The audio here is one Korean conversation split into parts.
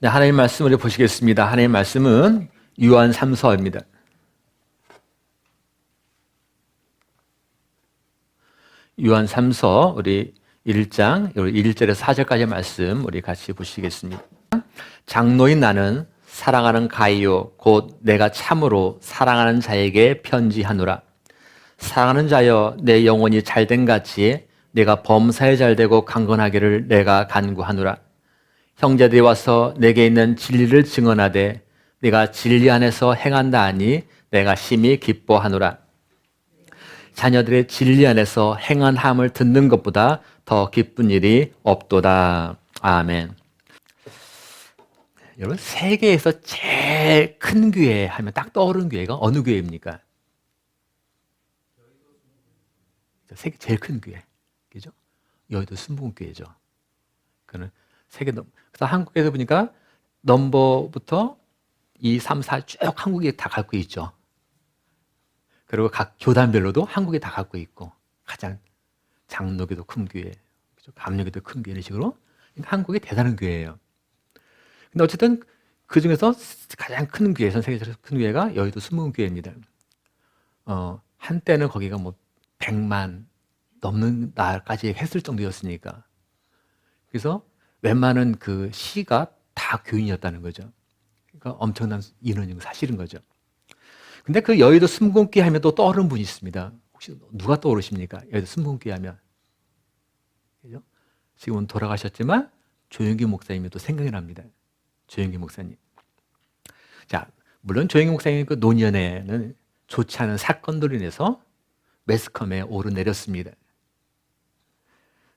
네, 하나님 말씀 우리 보시겠습니다. 하나님 말씀은 요한 3서입니다. 요한 3서 우리 1장 1절에서 4절까지 말씀 우리 같이 보시겠습니다. 장로인 나는 사랑하는 가이오 곧 내가 참으로 사랑하는 자에게 편지하노라. 사랑하는 자여 내 영혼이 잘된 같이 내가 범사에 잘되고 강건하기를 내가 간구하노라. 형제들이 와서 내게 있는 진리를 증언하되 내가 진리 안에서 행한다 하니 내가 심히 기뻐하노라. 자녀들의 진리 안에서 행한함을 듣는 것보다 더 기쁜 일이 없도다. 아멘. 여러분, 세계에서 제일 큰 교회 하면 딱 떠오르는 교회가 어느 교회입니까? 세계 제일 큰 교회, 그죠? 여의도 순복음교회죠. 그는 세계 그래서 한국에서 보니까 넘버부터 2, 3, 4 쭉 한국에 다 갖고 있죠. 그리고 각 교단별로도 한국에 다 갖고 있고 가장 장로교도 큰 교회, 감리교도 큰 교회 이런 식으로 한국이 대단한 교회예요. 근데 어쨌든 그 중에서 가장 큰 교회, 전 세계적으로 큰 교회가 여의도 순복음교회입니다. 한때는 거기가 뭐 100만 넘는 날까지 했을 정도였으니까. 그래서 웬만한 그 시가 다 교인이었다는 거죠. 그러니까 엄청난 인원인 거 사실인 거죠. 근데 그 여의도 순복음교회 하면 또 떠오르는 분이 있습니다. 혹시 누가 떠오르십니까? 여의도 순복음교회 하면. 그죠? 지금은 돌아가셨지만 조영기 목사님이 또 생각이 납니다. 조영기 목사님. 자, 물론 조영기 목사님 그 노년에는 좋지 않은 사건들로 인해서 매스컴에 오르내렸습니다.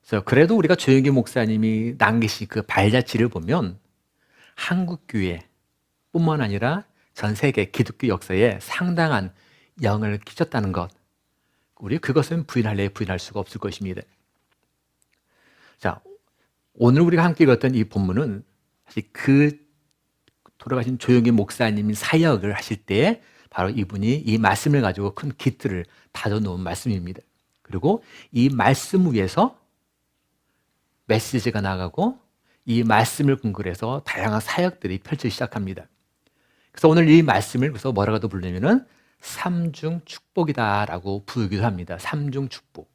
그래서 그래도 우리가 조영기 목사님이 남기신 그 발자취를 보면 한국교회뿐만 아니라 전 세계 기독교 역사에 상당한 영향을 끼쳤다는 것, 우리 그것은 부인할래 부인할 수가 없을 것입니다. 자, 오늘 우리가 함께 읽었던 이 본문은 사실 그 돌아가신 조영기 목사님이 사역을 하실 때 바로 이분이 이 말씀을 가지고 큰 기틀을 다져놓은 말씀입니다. 그리고 이 말씀 위에서 메시지가 나가고 이 말씀을 근거로 해서 다양한 사역들이 펼쳐지기 시작합니다. 그래서 오늘 이 말씀을 그래서 뭐라고도 부르냐면은 삼중 축복이다라고 부르기도 합니다. 삼중 축복.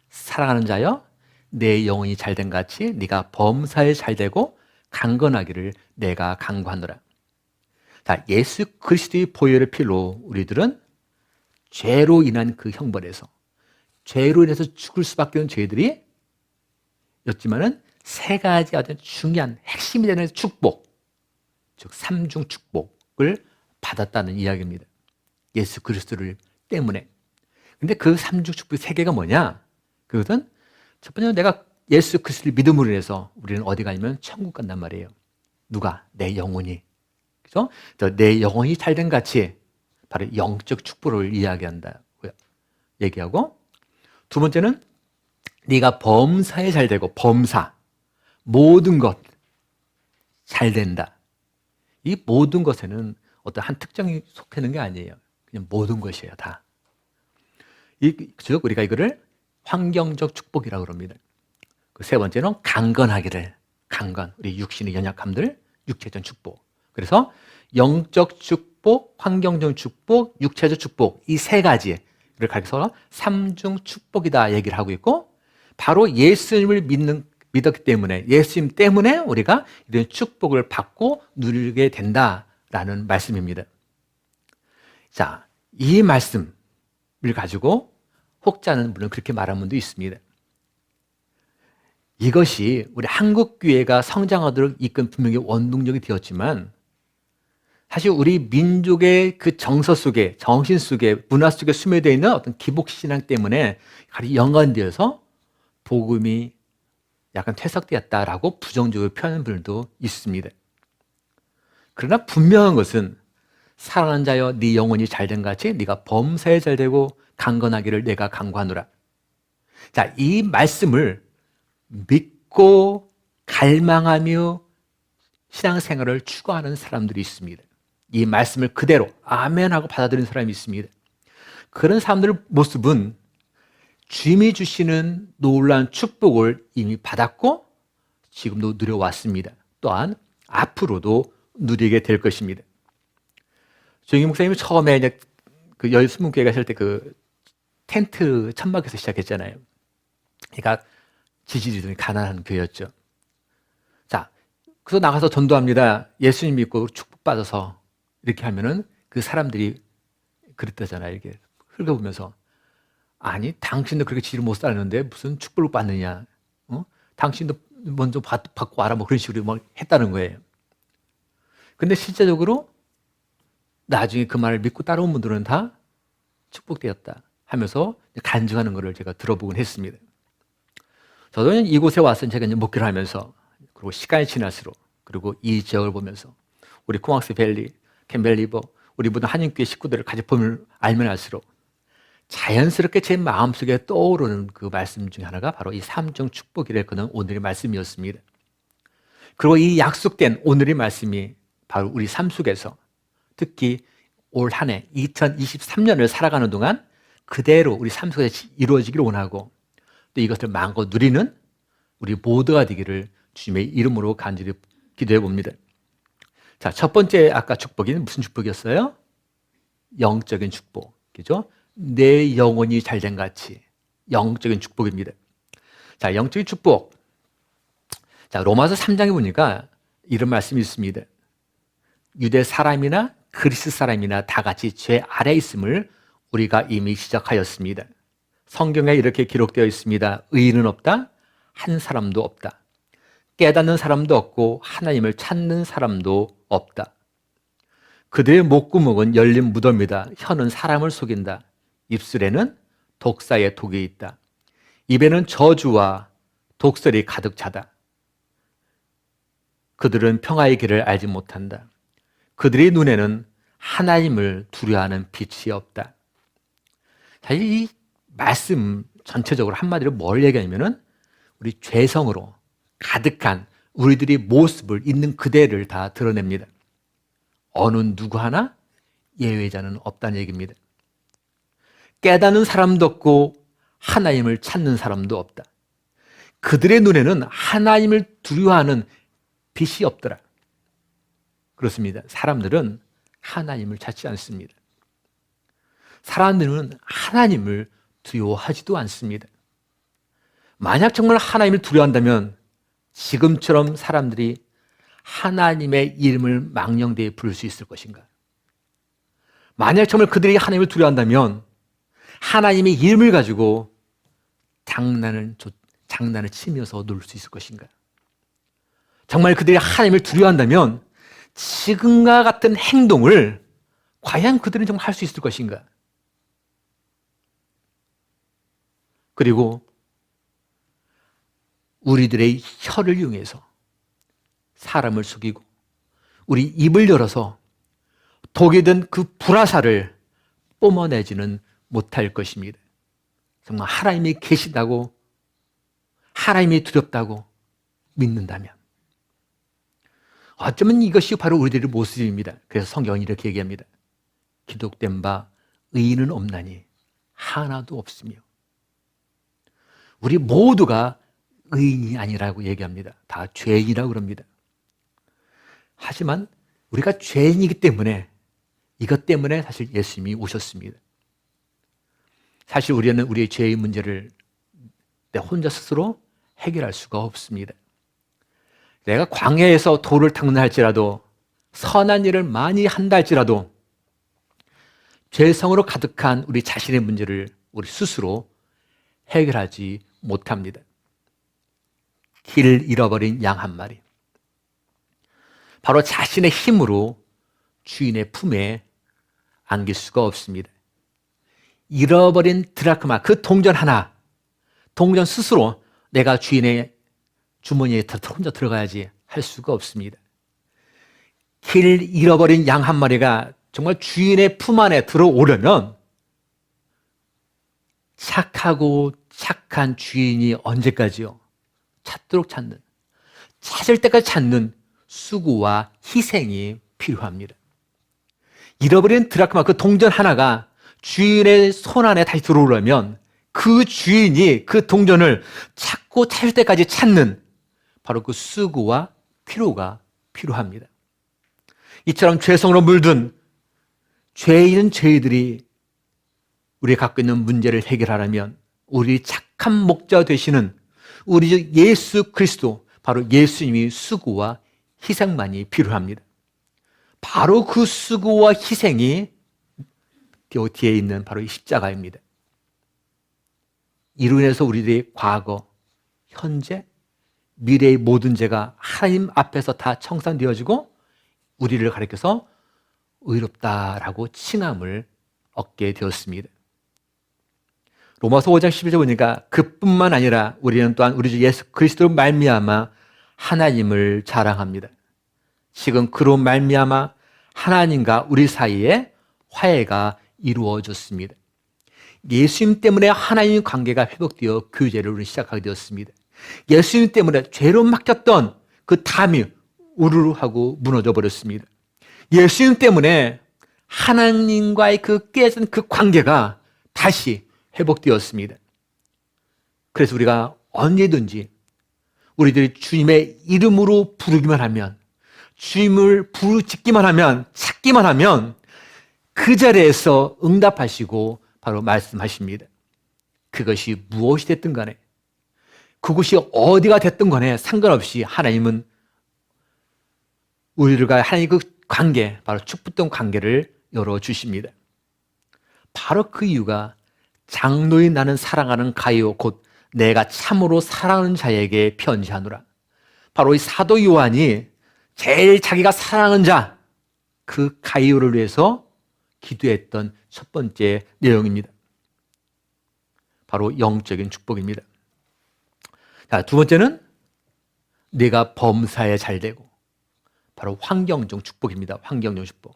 사랑하는 자여, 내 영혼이 잘된 같이 네가 범사에 잘되고 강건하기를 내가 간구하노라. 자, 예수 그리스도의 보혈의 피로 우리들은 죄로 인한 그 형벌에서 죄로 인해서 죽을 수밖에 없는 죄들이 였지만은 세 가지 아주 중요한 핵심이 되는 축복, 즉 삼중 축복을 받았다는 이야기입니다. 예수 그리스도를 때문에. 근데 그 삼중 축복 세 개가 뭐냐? 그것은 첫 번째는 내가 예수 그리스도를 믿음으로 인해서 우리는 어디 가냐면 천국 간단 말이에요. 누가? 내 영혼이. 그죠? 내 영혼이 잘된 같이 바로 영적 축복을 이야기한다고요. 얘기하고 두 번째는 네가 범사에 잘되고 범사, 모든 것 잘된다. 이 모든 것에는 어떤 한 특정이 속해 있는 게 아니에요. 그냥 모든 것이에요, 다. 즉 우리가 이거를 환경적 축복이라고 합니다. 그 세 번째는 강건하기를, 강건, 우리 육신의 연약함들, 육체적 축복. 그래서 영적 축복, 환경적 축복, 육체적 축복, 이 세 가지를 가리켜서 삼중 축복이다 얘기를 하고 있고, 바로 예수님을 믿었기 때문에, 예수님 때문에 우리가 이런 축복을 받고 누리게 된다라는 말씀입니다. 자, 이 말씀을 가지고 혹자는 물론 그렇게 말하는 분도 있습니다. 이것이 우리 한국교회가 성장하도록 이끈 분명히 원동력이 되었지만 사실 우리 민족의 그 정서 속에, 정신 속에, 문화 속에 스며되어 있는 어떤 기복신앙 때문에 연관되어서 복음이 약간 퇴색되었다라고 부정적으로 표현하는 분들도 있습니다. 그러나 분명한 것은 사랑하는 자여 네 영혼이 잘된 같이 네가 범사에 잘되고 강건하기를 내가 간구하노라. 자, 이 말씀을 믿고 갈망하며 신앙생활을 추구하는 사람들이 있습니다. 이 말씀을 그대로 아멘하고 받아들이는 사람이 있습니다. 그런 사람들의 모습은 주님이 주시는 놀라운 축복을 이미 받았고 지금도 누려왔습니다. 또한 앞으로도 누리게 될 것입니다. 조영기 목사님이 처음에 이제 그 열스문교회 가실 때 그 텐트 천막에서 시작했잖아요. 그러니까 지지리들이 가난한 교회였죠. 자, 그래서 나가서 전도합니다. 예수님 믿고 축복받아서 이렇게 하면은 그 사람들이 그랬다잖아요. 이렇게 흙어보면서 아니 당신도 그렇게 지를 못 살았는데 무슨 축복을 받느냐? 당신도 먼저 받고 와라 뭐 그런 식으로 막 했다는 거예요. 근데 실제적으로 나중에 그 말을 믿고 따라온 분들은 다 축복되었다 하면서 간증하는 것을 제가 들어보곤 했습니다. 저도 이곳에 와서 제가 이제 목회를 하면서 그리고 시간이 지날수록 그리고 이 지역을 보면서 우리 코막스 밸리, 캠벨리버 우리 모든 한인교회 식구들을 같이 보면 알면 알수록 자연스럽게 제 마음속에 떠오르는 그 말씀 중에 하나가 바로 이 삼중 축복이라 그는 오늘의 말씀이었습니다. 그리고 이 약속된 오늘의 말씀이 바로 우리 삶 속에서 특히 올 한 해 2023년을 살아가는 동안 그대로 우리 삶 속에서 이루어지기를 원하고 또 이것을 마음껏 누리는 우리 모두가 되기를 주님의 이름으로 간절히 기도해 봅니다. 자, 첫 번째 아까 축복이 무슨 축복이었어요? 영적인 축복. 그죠? 내 영혼이 잘된 같이 영적인 축복입니다. 자, 영적인 축복. 자, 로마서 3장에 보니까 이런 말씀이 있습니다. 유대 사람이나 그리스 사람이나 다 같이 죄 아래 있음을 우리가 이미 시작하였습니다. 성경에 이렇게 기록되어 있습니다. 의인은 없다. 한 사람도 없다. 깨닫는 사람도 없고 하나님을 찾는 사람도 없다. 그들의 목구멍은 열린 무덤이다. 혀는 사람을 속인다. 입술에는 독사의 독이 있다. 입에는 저주와 독설이 가득 차다. 그들은 평화의 길을 알지 못한다. 그들의 눈에는 하나님을 두려워하는 빛이 없다. 사실 이 말씀 전체적으로 한마디로 뭘 얘기하냐면은 우리 죄성으로 가득한 우리들의 모습을 있는 그대를 다 드러냅니다. 어느 누구 하나 예외자는 없다는 얘기입니다. 깨닫는 사람도 없고 하나님을 찾는 사람도 없다. 그들의 눈에는 하나님을 두려워하는 빛이 없더라. 그렇습니다. 사람들은 하나님을 찾지 않습니다. 사람들은 하나님을 두려워하지도 않습니다. 만약 정말 하나님을 두려워한다면 지금처럼 사람들이 하나님의 이름을 망령되이 부를 수 있을 것인가? 만약 정말 그들이 하나님을 두려워한다면 하나님의 이름을 가지고 장난을 치면서 놀 수 있을 것인가? 정말 그들이 하나님을 두려워한다면 지금과 같은 행동을 과연 그들은 정말 할 수 있을 것인가? 그리고 우리들의 혀를 이용해서 사람을 속이고 우리 입을 열어서 독이 든 그 불화살을 뿜어내지는 못할 것입니다. 정말 하나님이 계시다고 하나님이 두렵다고 믿는다면 어쩌면 이것이 바로 우리들의 모습입니다. 그래서 성경은 이렇게 얘기합니다. 기록된 바 의인은 없나니 하나도 없으며 우리 모두가 의인이 아니라고 얘기합니다. 다 죄인이라고 그럽니다. 하지만 우리가 죄인이기 때문에 이것 때문에 사실 예수님이 오셨습니다. 사실 우리는 우리의 죄의 문제를 내 혼자 스스로 해결할 수가 없습니다. 내가 광야에서 돌을 닦는다 할지라도 선한 일을 많이 한다 할지라도 죄성으로 가득한 우리 자신의 문제를 우리 스스로 해결하지 못합니다. 길 잃어버린 양 한 마리. 바로 자신의 힘으로 주인의 품에 안길 수가 없습니다. 잃어버린 드라크마, 그 동전 하나, 동전 스스로 내가 주인의 주머니에 혼자 들어가야지 할 수가 없습니다. 길 잃어버린 양 한 마리가 정말 주인의 품 안에 들어오려면 착하고 착한 주인이 언제까지요? 찾도록 찾는, 찾을 때까지 찾는 수고와 희생이 필요합니다. 잃어버린 드라크마, 그 동전 하나가 주인의 손 안에 다시 들어오려면 그 주인이 그 동전을 찾고 찾을 때까지 찾는 바로 그 수고와 피로가 필요합니다. 이처럼 죄성으로 물든 죄 있는 저희들이 우리가 갖고 있는 문제를 해결하려면 우리 착한 목자 되시는 우리 예수 그리스도, 바로 예수님이 수고와 희생만이 필요합니다. 바로 그 수고와 희생이 뒤에 있는 바로 이 십자가입니다. 이로 인해서 우리들의 과거, 현재, 미래의 모든 죄가 하나님 앞에서 다 청산되어지고 우리를 가리켜서 의롭다라고 칭함을 얻게 되었습니다. 로마서 5장 11절 보니까 그뿐만 아니라 우리는 또한 우리 주 예수 그리스도로 말미암아 하나님을 자랑합니다. 지금 그로 말미암아 하나님과 우리 사이에 화해가 이루어졌습니다. 예수님 때문에 하나님 관계가 회복되어 교제를 시작하게 되었습니다. 예수님 때문에 죄로 막혔던 그 담이 우르르 하고 무너져 버렸습니다. 예수님 때문에 하나님과의 그 깨진 그 관계가 다시 회복되었습니다. 그래서 우리가 언제든지 우리들이 주님의 이름으로 부르기만 하면, 주님을 부르짖기만 하면, 찾기만 하면 그 자리에서 응답하시고 바로 말씀하십니다. 그것이 무엇이 됐든 간에, 그곳이 어디가 됐든 간에 상관없이 하나님은 우리들과 하나님 그 관계, 바로 축복된 관계를 열어주십니다. 바로 그 이유가 장로인 나는 사랑하는 가이오 곧 내가 참으로 사랑하는 자에게 편지하노라. 바로 이 사도 요한이 제일 자기가 사랑하는 자, 그 가이오를 위해서 기도했던 첫 번째 내용입니다. 바로 영적인 축복입니다. 자, 두 번째는 내가 범사에 잘 되고, 바로 환경적 축복입니다. 환경적 축복.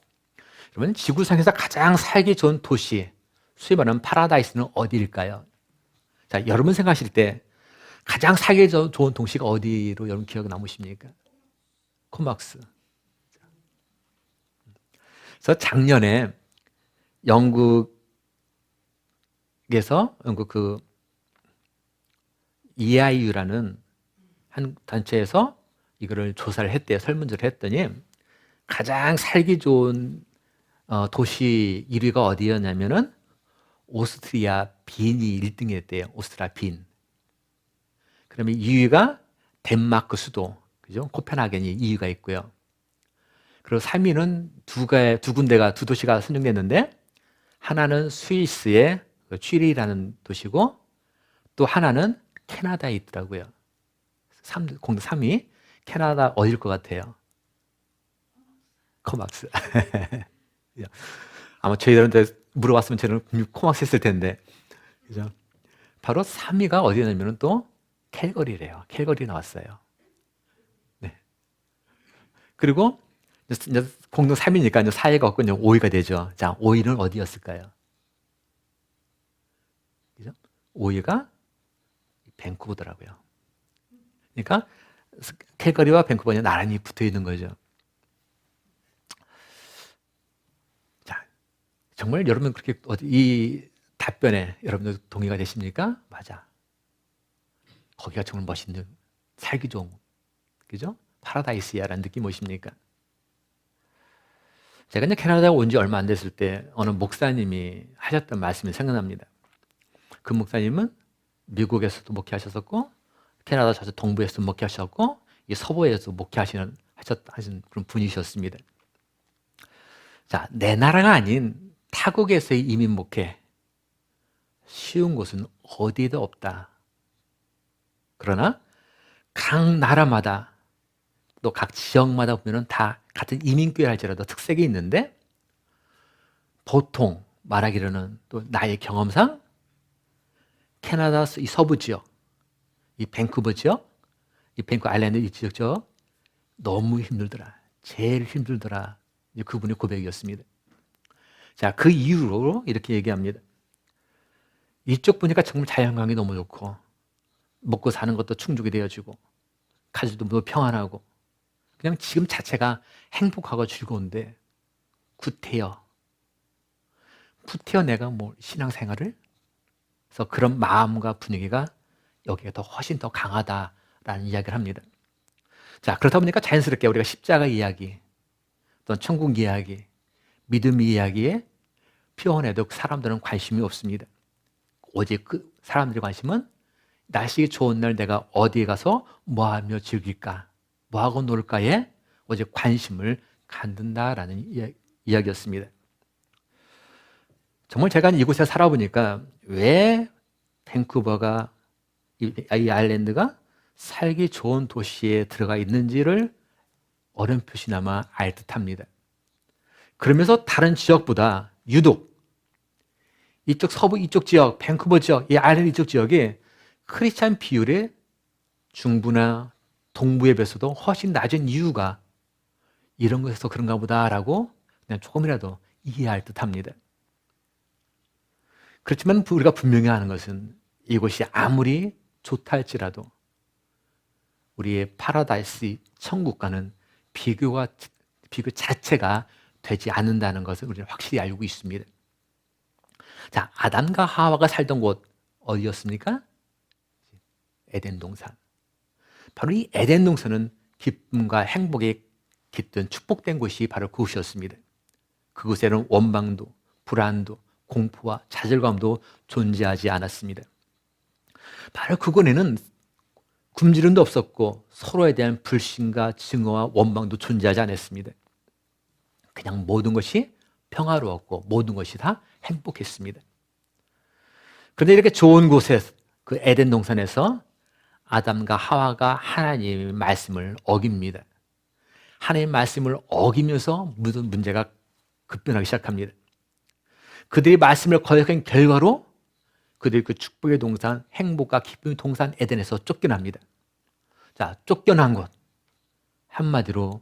그러면 지구상에서 가장 살기 좋은 도시, 소위 말하는 파라다이스는 어디일까요? 자, 여러분 생각하실 때 가장 살기 좋은 도시가 어디로 여러분 기억 남으십니까? 코막스. 그래서 작년에 영국 그 EIU라는 한 단체에서 이거를 조사를 했대요. 설문조사를 했더니 가장 살기 좋은 도시 1위가 어디였냐면은 오스트리아 빈이 1등이 했대요. 오스트리아 빈. 그러면 2위가 덴마크 수도, 그죠? 코펜하겐이 2위가 있고요. 그리고 3위는 두 군데가, 두 도시가 선정됐는데, 하나는 스위스의 취리히라는 도시고, 또 하나는 캐나다에 있더라고요. 공동 3위. 캐나다 어딜 것 같아요? 코막스. 아마 저희들한테 물어봤으면 저는 코막스 했을 텐데. 그죠? 바로 3위가 어디냐면 또 캘거리래요. 캘거리 나왔어요. 네. 그리고 이제 공동 3위니까 이제 4위가 없고 이제 5위가 되죠. 자, 5위는 어디였을까요? 그죠? 5위가 밴쿠버더라고요. 그러니까 캘거리와 밴쿠버는 나란히 붙어 있는 거죠. 자, 정말 여러분 그렇게 이 답변에 여러분들 동의가 되십니까? 맞아. 거기가 정말 멋있는, 살기 좋은, 그죠? 파라다이스야라는 느낌 오십니까? 제가 이제 캐나다에 온 지 얼마 안 됐을 때 어느 목사님이 하셨던 말씀이 생각납니다. 그 목사님은 미국에서도 목회하셨었고, 캐나다 저쪽 동부에서 목회하셨고, 이 서부에서 목회하신 그런 분이셨습니다. 자, 내 나라가 아닌 타국에서의 이민 목회, 쉬운 곳은 어디에도 없다. 그러나 각 나라마다 또 각 지역마다 보면 다 같은 이민교회 할지라도 특색이 있는데, 보통 말하기로는 또 나의 경험상 캐나다 이 서부 지역, 이 밴쿠버 지역, 이 밴쿠버 아일랜드 이 지역 너무 힘들더라. 제일 힘들더라. 그분의 고백이었습니다. 자, 그 이유로 이렇게 얘기합니다. 이쪽 보니까 정말 자연광이 너무 좋고, 먹고 사는 것도 충족이 되어지고, 가족도 너무 평안하고, 그냥 지금 자체가 행복하고 즐거운데, 구태여 내가 뭐 신앙생활을? 그래서 그런 마음과 분위기가 여기가 훨씬 더 강하다라는 이야기를 합니다. 자, 그렇다 보니까 자연스럽게 우리가 십자가 이야기, 또는 천국 이야기, 믿음 이야기에 표현해도 사람들은 관심이 없습니다. 오직 그 사람들의 관심은 날씨 좋은 날 내가 어디에 가서 뭐하며 즐길까, 뭐하고 놀까에 오직 관심을 갖는다라는 이야기였습니다. 정말 제가 이곳에 살아보니까 왜 밴쿠버가, 이 아일랜드가 살기 좋은 도시에 들어가 있는지를 어렴풋이나마 알 듯합니다. 그러면서 다른 지역보다 유독 이쪽 서부 이쪽 지역, 밴쿠버 지역, 이 아일랜드 이쪽 지역이 크리스찬 비율이 중부나 동부에 비해서도 훨씬 낮은 이유가 이런 것에서 그런가 보다라고 그냥 조금이라도 이해할 듯합니다. 그렇지만 우리가 분명히 아는 것은 이곳이 아무리 좋다 할지라도 우리의 파라다이스 천국과는 비교 자체가 되지 않는다는 것을 우리는 확실히 알고 있습니다. 자, 아담과 하와가 살던 곳 어디였습니까? 에덴 동산. 바로 이 에덴 동산은 기쁨과 행복에 깃든 축복된 곳이 바로 그곳이었습니다. 그곳에는 원망도, 불안도, 공포와 좌절감도 존재하지 않았습니다. 바로 그곳에는 굶주림도 없었고 서로에 대한 불신과 증오와 원망도 존재하지 않았습니다. 그냥 모든 것이 평화로웠고 모든 것이 다 행복했습니다. 그런데 이렇게 좋은 곳에, 그 에덴 동산에서 아담과 하와가 하나님의 말씀을 어깁니다. 하나님의 말씀을 어기면서 모든 문제가 급변하기 시작합니다. 그들이 말씀을 거역한 결과로 그들이 그 축복의 동산, 행복과 기쁨의 동산 에덴에서 쫓겨납니다. 자, 쫓겨난 곳, 한마디로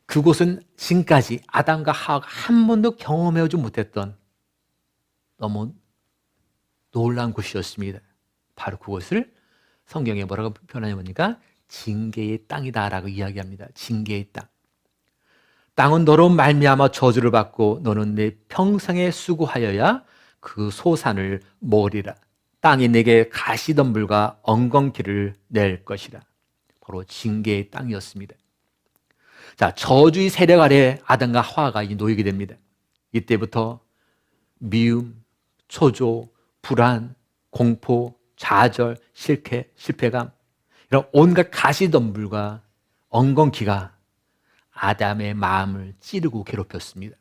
그곳은 지금까지 아담과 하와가 한 번도 경험해오지 못했던 너무 놀라운 곳이었습니다. 바로 그곳을 성경에 뭐라고 표현하냐니까 징계의 땅이다라고 이야기합니다. 징계의 땅. 땅은 너로 말미암아 저주를 받고 너는 내 평생에 수고하여야 그 소산을 먹으리라. 땅이 내게 가시덤불과 엉겅퀴를 낼 것이라. 바로 징계의 땅이었습니다. 자, 저주의 세력 아래 아담과 하와가 놓이게 됩니다. 이때부터 미움, 초조, 불안, 공포, 좌절, 실패감, 이런 온갖 가시덤불과 엉겅퀴가 아담의 마음을 찌르고 괴롭혔습니다.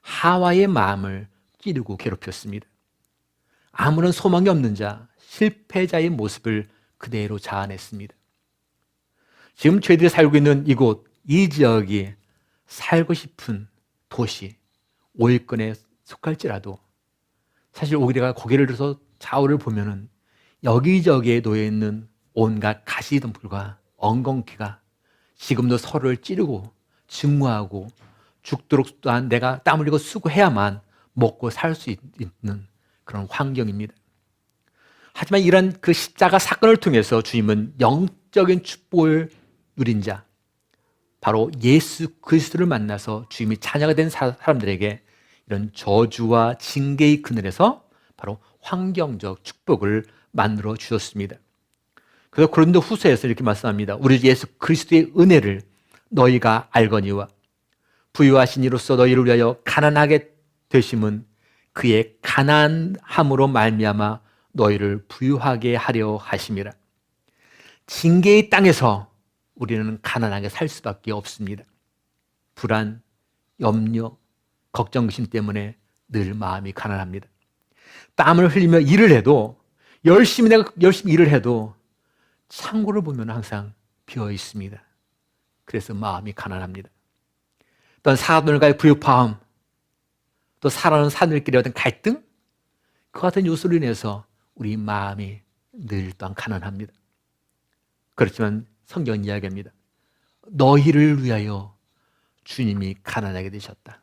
하와의 마음을 찌르고 괴롭혔습니다. 아무런 소망이 없는 자, 실패자의 모습을 그대로 자아냈습니다. 지금 저희들이 살고 있는 이곳, 이 지역이 살고 싶은 도시, 5위권에 속할지라도 사실 우리가 고개를 들어서 좌우를 보면은 여기저기에 놓여있는 온갖 가시덤불과 엉겅퀴가 지금도 서로를 찌르고 증오하고 죽도록 또한 내가 땀 흘리고 수고해야만 먹고 살 수 있는 그런 환경입니다. 하지만 이런 그 십자가 사건을 통해서 주님은 영적인 축복을 누린 자, 바로 예수 그리스도를 만나서 주님이 자녀가 된 사람들에게 이런 저주와 징계의 그늘에서 바로 환경적 축복을 만들어 주셨습니다. 그래서 고린도 후서에서 이렇게 말씀합니다. 우리 예수 그리스도의 은혜를 너희가 알거니와 부유하신 이로써 너희를 위하여 가난하게 되심은 그의 가난함으로 말미암아 너희를 부유하게 하려 하심이라. 징계의 땅에서 우리는 가난하게 살 수밖에 없습니다. 불안, 염려, 걱정, 의심 때문에 늘 마음이 가난합니다. 땀을 흘리며 일을 해도 열심히 일을 해도 창고를 보면 항상 비어 있습니다. 그래서 마음이 가난합니다. 또한 사람들과의 부유파함, 또 살아오는 사람들끼리 어떤 갈등, 그 같은 요소로 인해서 우리 마음이 늘 또한 가난합니다. 그렇지만 성경은 이야기합니다. 너희를 위하여 주님이 가난하게 되셨다.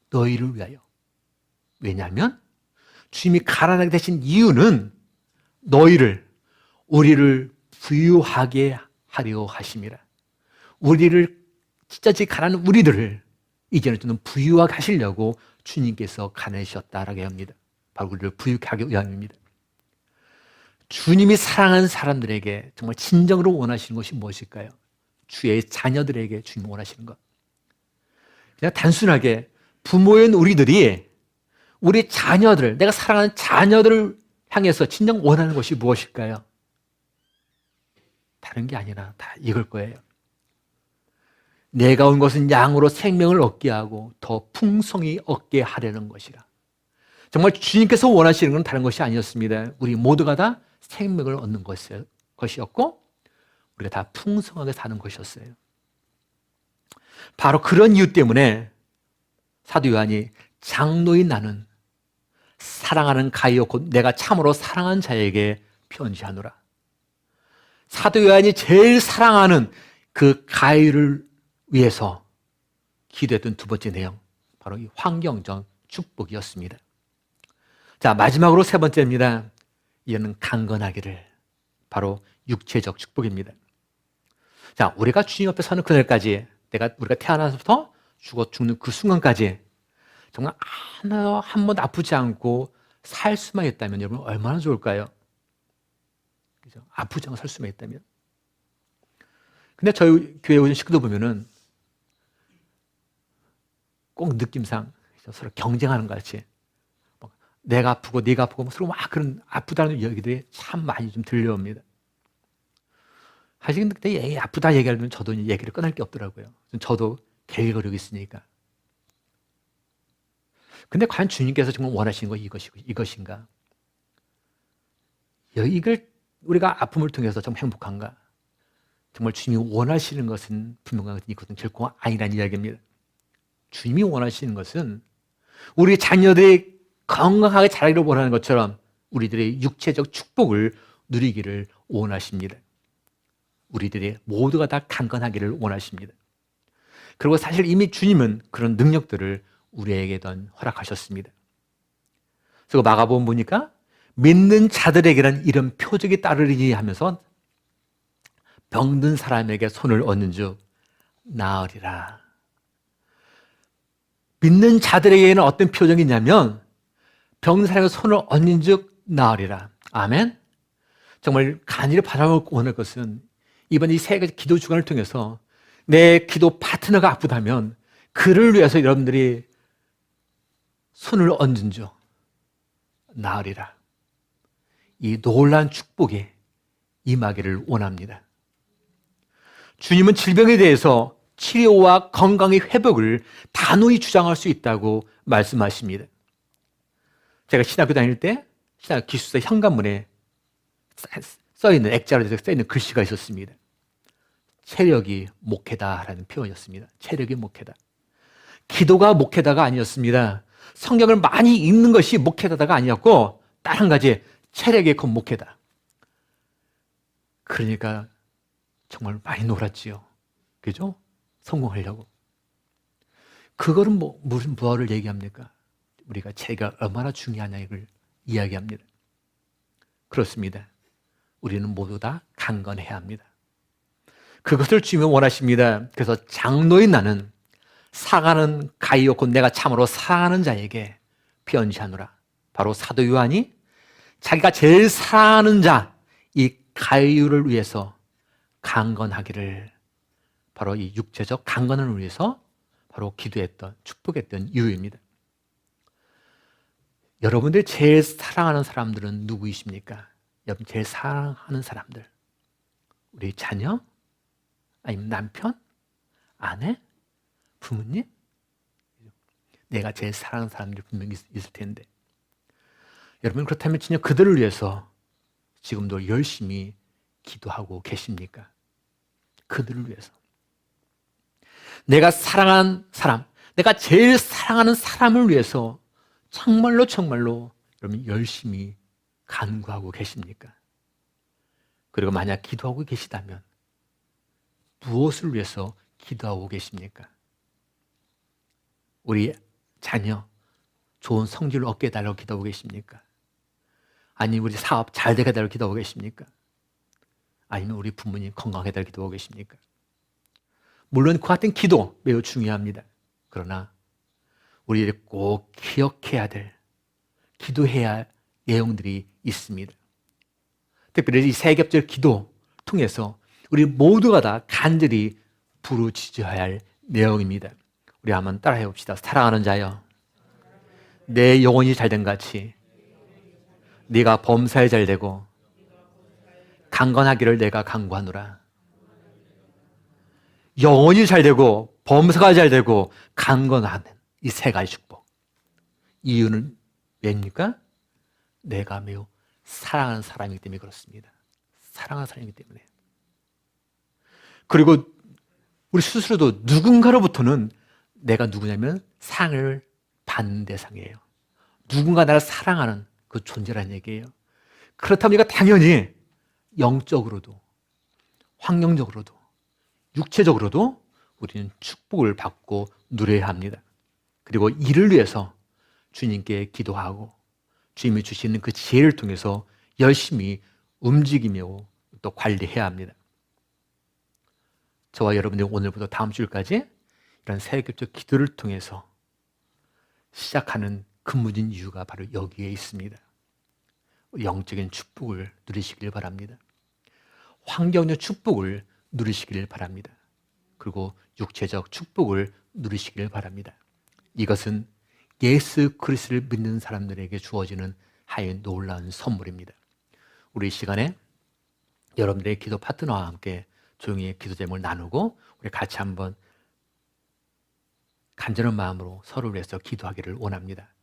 너희를 위하여. 왜냐하면 주님이 가난하게 되신 이유는 우리를 부유하게 하려 하심이라. 우리를 찢어지 가난한 우리들을 이제는 좀 부유하게 하시려고 주님께서 가난하셨다라고 합니다. 바로 우리를 부유하게 하기 위함입니다. 주님이 사랑하는 사람들에게 정말 진정으로 원하시는 것이 무엇일까요? 주의 자녀들에게 주님이 원하시는 것. 그냥 단순하게 부모인 우리들이 우리 자녀들, 내가 사랑하는 자녀들을 향해서 진정 원하는 것이 무엇일까요? 다른 게 아니라 다 이걸 거예요. 내가 온 것은 양으로 생명을 얻게 하고 더 풍성히 얻게 하려는 것이라. 정말 주님께서 원하시는 건 다른 것이 아니었습니다. 우리 모두가 다 생명을 얻는 것이었고 우리가 다 풍성하게 사는 것이었어요. 바로 그런 이유 때문에 사도 요한이 장로인 나는 사랑하는 가이오 곧 내가 참으로 사랑한 자에게 편지하노라. 사도 요한이 제일 사랑하는 그 가이오를 위해서 기도했던 두 번째 내용, 바로 이 환경적 축복이었습니다. 자, 마지막으로 세 번째입니다. 이는 강건하기를, 바로 육체적 축복입니다. 자, 우리가 주님 앞에 서는 그날까지, 우리가 태어나서부터 죽는 그 순간까지 정말 하나 한 번도 아프지 않고 살 수만 있다면 여러분 얼마나 좋을까요? 그죠? 아프지 않고 살 수만 있다면. 근데 저희 교회 오는 식구들 보면은 꼭 느낌상 서로 경쟁하는 것 같이 내가 아프고 네가 아프고 서로 막 그런 아프다는 얘기들이 참 많이 좀 들려옵니다. 사실 그때 아프다 얘기하면 저도 얘기를 끊을 게 없더라고요. 저도 계획을 있으니까. 근데 과연 주님께서 정말 원하시는 건 이것인가? 이걸 우리가 아픔을 통해서 정말 행복한가? 정말 주님이 원하시는 것은 분명한 이것은 결코 아니라는 이야기입니다. 주님이 원하시는 것은 우리 자녀들이 건강하게 자라기를 원하는 것처럼 우리들의 육체적 축복을 누리기를 원하십니다. 우리들이 모두가 다 강건하기를 원하십니다. 그리고 사실 이미 주님은 그런 능력들을 우리에게 허락하셨습니다. 그래서 마가복음 보니까 믿는 자들에게는 이런 표적이 따르리니 하면서 병든 사람에게 손을 얹는 즉 나으리라. 믿는 자들에게는 어떤 표정이 있냐면 병든 사람에게 손을 얹는 즉 나으리라. 아멘. 정말 간절히 바라고 원할 것은 이번 이 세 가지 기도 주간을 통해서 내 기도 파트너가 아프다면 그를 위해서 여러분들이 손을 얹은 즉 나으리라. 이 놀라운 축복이 임하기를 원합니다. 주님은 질병에 대해서 치료와 건강의 회복을 단호히 주장할 수 있다고 말씀하십니다. 제가 신학교 다닐 때 신학 기숙사 현관문에 써있는 액자로 써있는 글씨가 있었습니다. 체력이 목회다라는 표현이었습니다. 체력이 목회다. 기도가 목회다가 아니었습니다. 성경을 많이 읽는 것이 목회다가 아니었고 다른 가지 체력이 곧 목회다. 그러니까 정말 많이 놀았지요. 그죠? 성공하려고. 그거는 무슨 뭐를 얘기합니까? 우리가 체가 얼마나 중요하냐 이걸 이야기합니다. 그렇습니다. 우리는 모두 다 강건해야 합니다. 그것을 주님은 원하십니다. 그래서 장로인 나는 사랑하는 가이오 곧 내가 참으로 사랑하는 자에게 편지하노라. 바로 사도 요한이 자기가 제일 사랑하는 자, 이 가이오를 위해서 강건하기를, 바로 이 육체적 강건을 위해서 바로 기도했던, 축복했던 이유입니다. 여러분들 제일 사랑하는 사람들은 누구이십니까? 여러분 제일 사랑하는 사람들, 우리 자녀? 아니면 남편? 아내? 부모님? 내가 제일 사랑하는 사람들이 분명히 있을 텐데 여러분 그렇다면 진짜 그들을 위해서 지금도 열심히 기도하고 계십니까? 그들을 위해서. 내가 사랑하는 사람, 내가 제일 사랑하는 사람을 위해서 정말로 여러분 열심히 간구하고 계십니까? 그리고 만약 기도하고 계시다면 무엇을 위해서 기도하고 계십니까? 우리 자녀 좋은 성질을 얻게 해달라고 기도하고 계십니까? 아니면 우리 사업 잘 되게 해달라고 기도하고 계십니까? 아니면 우리 부모님 건강하게 해달라고 기도하고 계십니까? 물론 그 같은 기도 매우 중요합니다. 그러나 우리들이 꼭 기억해야 될, 기도해야 할 내용들이 있습니다. 특별히 이 세겹절 기도 통해서 우리 모두가 다 간절히 부르짖어야 할 내용입니다. 우리 한번 따라해 봅시다. 사랑하는 자여, 내 영혼이 잘된 같이 네가 범사에 잘되고 강건하기를 내가 간구하노라. 영혼이 잘되고 범사가 잘되고 강건한 이 세 가지 축복. 이유는 왜입니까? 내가 매우 사랑하는 사람이기 때문에 그렇습니다. 사랑하는 사람이기 때문에. 그리고 우리 스스로도 누군가로부터는 내가 누구냐면 상을 받는 대상이에요. 누군가 나를 사랑하는 그 존재라는 얘기예요. 그렇다면 우리가 당연히 영적으로도 환경적으로도 육체적으로도 우리는 축복을 받고 누려야 합니다. 그리고 이를 위해서 주님께 기도하고 주님이 주시는 그 지혜를 통해서 열심히 움직이며 또 관리해야 합니다. 저와 여러분들이 오늘부터 다음 주일까지 이런 세계적 기도를 통해서 시작하는 근본적인 이유가 바로 여기에 있습니다. 영적인 축복을 누리시길 바랍니다. 환경적 축복을 누리시길 바랍니다. 그리고 육체적 축복을 누리시길 바랍니다. 이것은 예수 그리스도를 믿는 사람들에게 주어지는 하나님의 놀라운 선물입니다. 우리 이 시간에 여러분들의 기도 파트너와 함께 조용히 기도 제목을 나누고 우리 같이 한번 간절한 마음으로 서로를 위해서 기도하기를 원합니다.